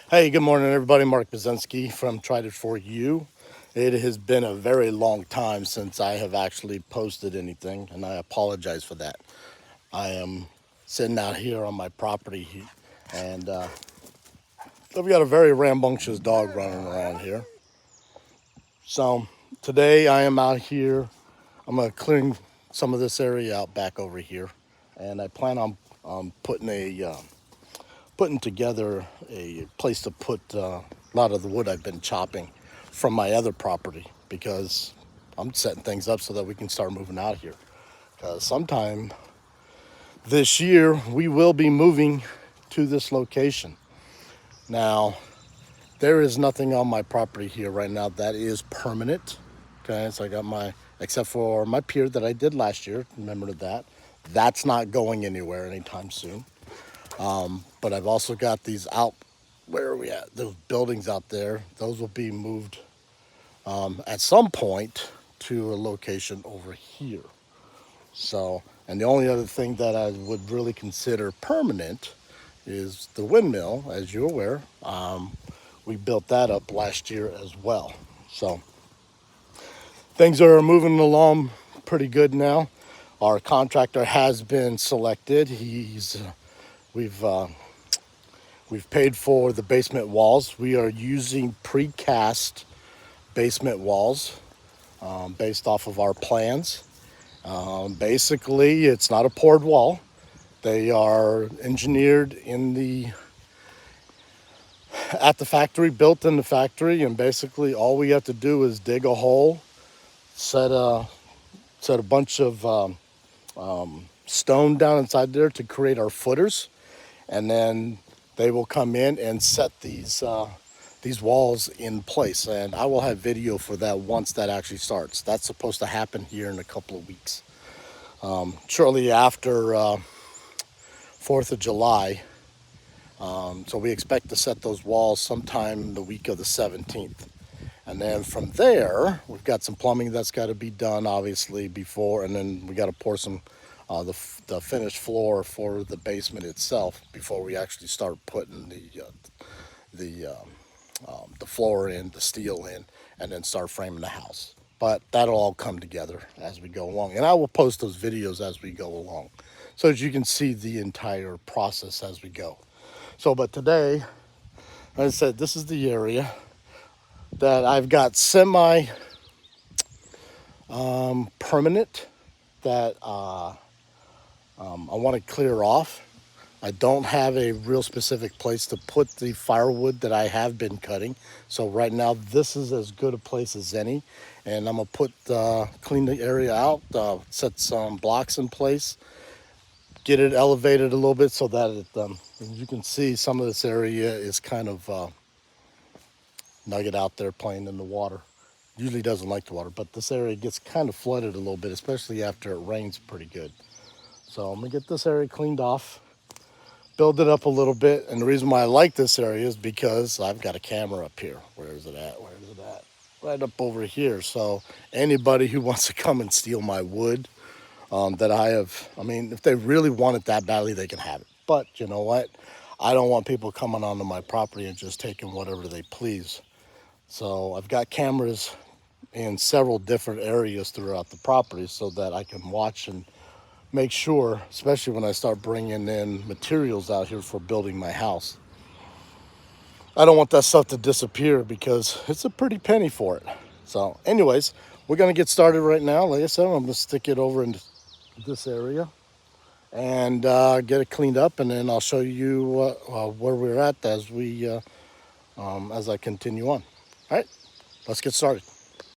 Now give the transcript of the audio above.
Hey, good morning, everybody. Mark Bazinski from Tried It For You. It has been a very long time since I have actually posted anything, and I apologize for that. I am sitting out here on my property, and I've got a very rambunctious dog running around here. So today I am out here. I'm going to clean some of this area out back over here, and I plan on putting together a place to put a lot of the wood I've been chopping from my other property, because I'm setting things up so that we can start moving out here. Because sometime this year we will be moving to this location. Now, there is nothing on my property here right now that is permanent. Okay, so I got except for my pier that I did last year, remember that. That's not going anywhere anytime soon. But I've also got these out, where are we at? Those buildings out there, those will be moved at some point to a location over here. So, and the only other thing that I would really consider permanent is the windmill, as you're aware. We built that up last year as well. So things are moving along pretty good now. Our contractor has been selected. We've paid for the basement walls. We are using precast basement walls based off of our plans. Basically, it's not a poured wall. They are engineered at the factory, built in the factory, and basically all we have to do is dig a hole, set a bunch of stone down inside there to create our footers, and then they will come in and set these walls in place. And I will have video for that once that actually starts. That's supposed to happen here in a couple of weeks, shortly after 4th of July. So we expect to set those walls sometime the week of the 17th. And then from there, we've got some plumbing that's got to be done, obviously, before, and then we got to pour some the finished floor for the basement itself before we actually start putting the floor in, the steel in, and then start framing the house. But that'll all come together as we go along, and I will post those videos as we go along, so that you can see the entire process as we go. So, but today, like I said, this is the area that I've got semi permanent that I want to clear off. I don't have a real specific place to put the firewood that I have been cutting. So right now, this is as good a place as any. And I'm gonna clean the area out, set some blocks in place, get it elevated a little bit so that you can see some of this area is kind of nugget out there playing in the water. Usually doesn't like the water, but this area gets kind of flooded a little bit, especially after it rains pretty good. So I'm gonna get this area cleaned off, build it up a little bit. And the reason why I like this area is because I've got a camera up here. Where is it at? Where is it at? Right up over here. So anybody who wants to come and steal my wood that I mean, if they really want it that badly, they can have it. But you know what? I don't want people coming onto my property and just taking whatever they please. So I've got cameras in several different areas throughout the property so that I can watch and make sure, especially when I start bringing in materials out here for building my house. I don't want that stuff to disappear because it's a pretty penny for it. So anyways, we're gonna get started right now. Like I said, I'm gonna stick it over in this area and get it cleaned up, and then I'll show you where we're at as I continue on. All right, let's get started.